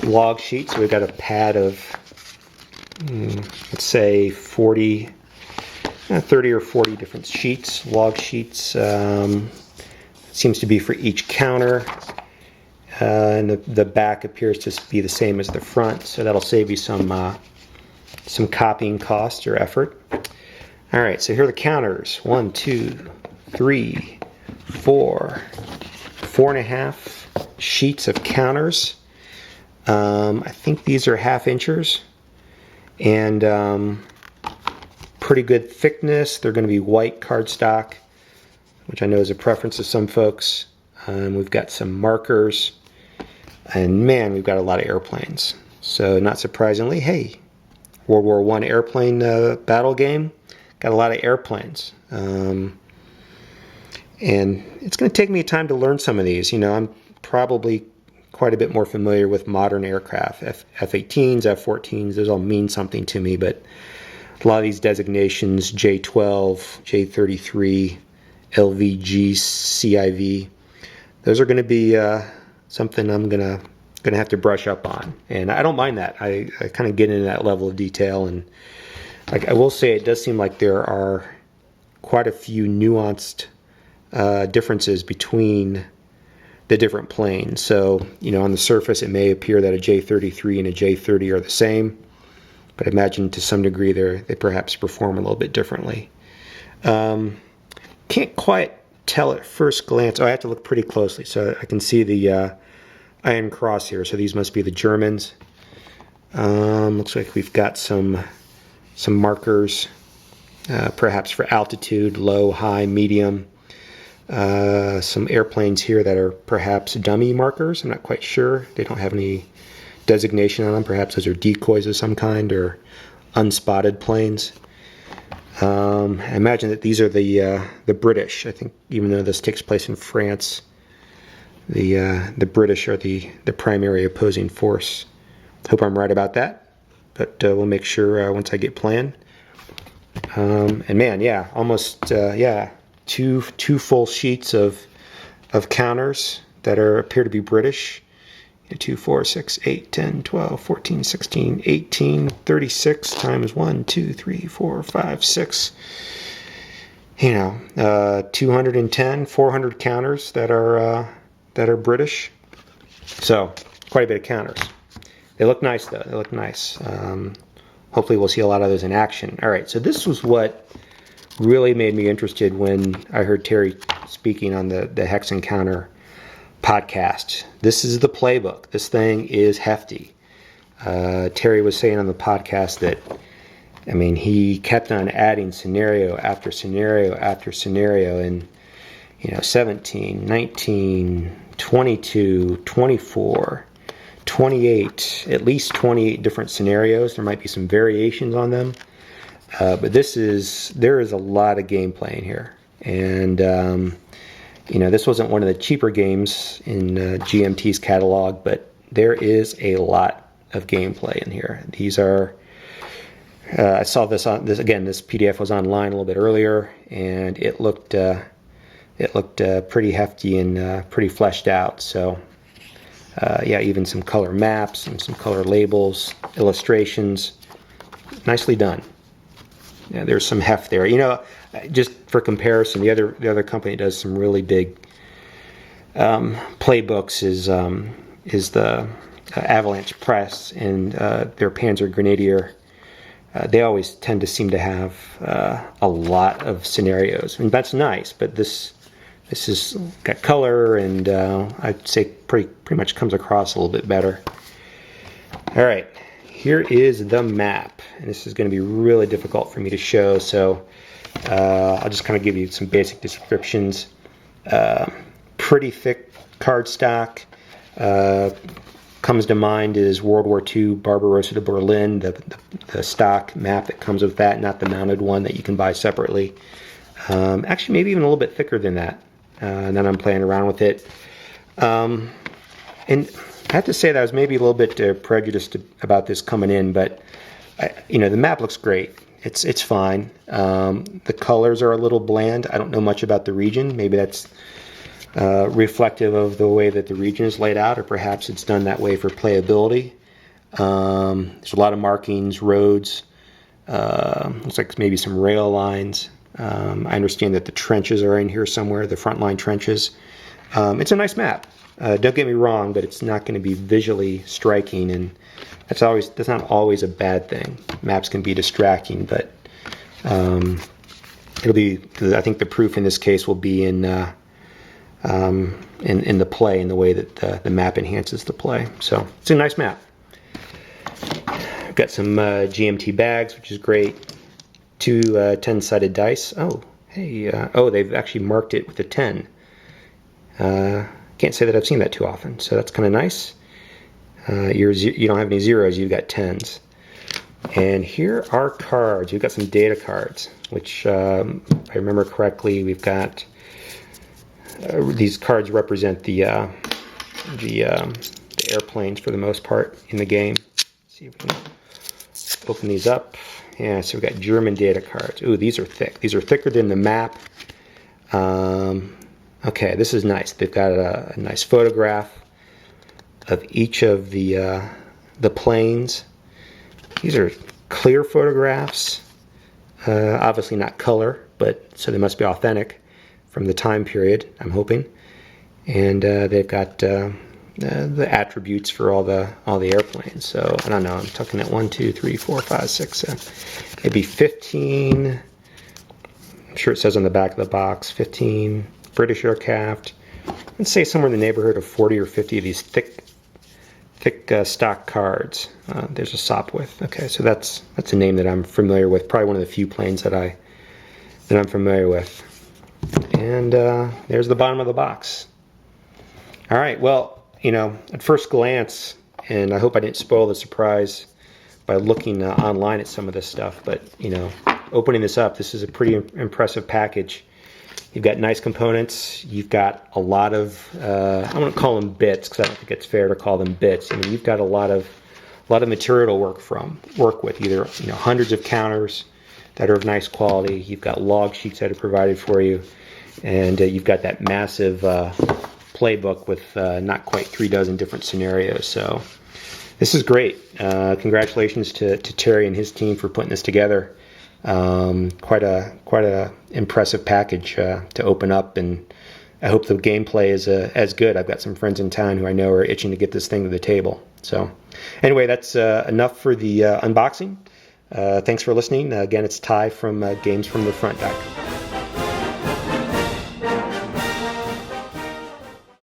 log sheet. So we've got a pad of, let's say 30 or 40 different sheets, log sheets. Seems to be for each counter. And the back appears to be the same as the front, so that'll save you some copying cost or effort. All right, so here are the counters. 1, 2, 3, 4, 4.5 sheets of counters. I think these are 1/2 inchers, and pretty good thickness. They're going to be white cardstock, which I know is a preference of some folks. We've got some markers, and man, we've got a lot of airplanes. So not surprisingly, hey, World War I airplane battle game, got a lot of airplanes. And it's going to take me time to learn some of these. You know, I'm probably quite a bit more familiar with modern aircraft, F-18s, F-14s, those all mean something to me, but a lot of these designations, J-12, J-33, LVG, CIV, those are going to be something I'm gonna have to brush up on, and I don't mind that. I kind of get into that level of detail, and I will say it does seem like there are quite a few nuanced differences between the different planes. So, you know, on the surface it may appear that a J-33 and a J-30 are the same, but I imagine to some degree they perhaps perform a little bit differently. Can't quite tell at first glance. Oh, I have to look pretty closely so I can see the Iron Cross here. So these must be the Germans. Looks like we've got some markers, perhaps for altitude, low, high, medium. Some airplanes here that are perhaps dummy markers. I'm not quite sure. They don't have any designation on them. Perhaps those are decoys of some kind or unspotted planes. I imagine that these are the British. I think even though this takes place in France, the British are the primary opposing force. Hope I'm right about that, but we'll make sure once I get plan. And man, yeah, almost two full sheets of counters that appear to be British. 2, 4, 6, 8, 10, 12, 14, 16, 18, 36 times 1, 2, 3, 4, 5, 6. You know, 210, 400 counters that are British. So quite a bit of counters. They look nice though. They look nice. Hopefully we'll see a lot of those in action. All right, so this was what really made me interested when I heard Terry speaking on the Hex Encounter podcast. This is the playbook. This thing is hefty. Terry was saying on the podcast that, I mean, he kept on adding scenario after scenario after scenario, and 17, 19, 22, 24, 28, at least 28 different scenarios. There might be some variations on them, but there is a lot of gameplay in here, and this wasn't one of the cheaper games in GMT's catalog, but there is a lot of gameplay in here. These are, I saw this PDF was online a little bit earlier, and it looked pretty hefty and pretty fleshed out. So, even some color maps and some color labels, illustrations, nicely done. Yeah, there's some heft there. Just for comparison, the other company that does some really big playbooks is the Avalanche Press, and their Panzer Grenadier. They always tend to seem to have a lot of scenarios, and that's nice. But this has got color, and I'd say pretty much comes across a little bit better. All right, here is the map, and this is going to be really difficult for me to show, so I'll just kind of give you some basic descriptions. Pretty thick cardstock. Comes to mind is World War II Barbarossa to Berlin, the stock map that comes with that, not the mounted one that you can buy separately. Actually, maybe even a little bit thicker than that. And then I'm playing around with it. And I have to say that I was maybe a little bit prejudiced about this coming in, but the map looks great. It's fine. The colors are a little bland. I don't know much about the region. Maybe that's reflective of the way that the region is laid out, or perhaps it's done that way for playability. There's a lot of markings, roads, looks like maybe some rail lines. I understand that the trenches are in here somewhere, the frontline trenches. It's a nice map. Don't get me wrong, but it's not going to be visually striking, and that's not always a bad thing. Maps can be distracting, but it'll be. I think the proof in this case will be in the play, in the way that the map enhances the play. So it's a nice map. I've got some GMT bags, which is great. 2 10-sided dice. Oh, hey. They've actually marked it with a 10. Can't say that I've seen that too often, so that's kind of nice. You don't have any zeros, you've got 10s. And here are cards. We've got some data cards, which, if I remember correctly, we've got these cards represent the airplanes for the most part in the game. Let's see if we can open these up. Yeah, so we've got German data cards. Ooh, these are thick. These are thicker than the map. Okay, this is nice. They've got a nice photograph of each of the planes. These are clear photographs, obviously not color, but so they must be authentic from the time period, I'm hoping. And they've got the attributes for all the airplanes. So I don't know. I'm talking at 1, 2, 3, 4, 5, 6, 7, maybe 15. I'm sure it says on the back of the box 15 British aircraft. Let's say somewhere in the neighborhood of 40 or 50 of these thick stock cards. There's a Sopwith. Okay, so that's a name that I'm familiar with. Probably one of the few planes that I'm familiar with. And there's the bottom of the box. All right. Well, at first glance, and I hope I didn't spoil the surprise by looking online at some of this stuff, but opening this up, this is a pretty impressive package. You've got nice components. You've got a lot of I won't call them bits, because I don't think it's fair to call them bits. I mean, you've got a lot of material to work with. Either hundreds of counters that are of nice quality. You've got log sheets that are provided for you, and you've got that massive playbook with not quite 3 dozen different scenarios. So this is great. Congratulations to Terry and his team for putting this together. Quite a impressive package to open up, and I hope the gameplay is as good. I've got some friends in town who I know are itching to get this thing to the table. So anyway, that's enough for the unboxing. Thanks for listening. Again, it's Ty from Games from the Front Deck.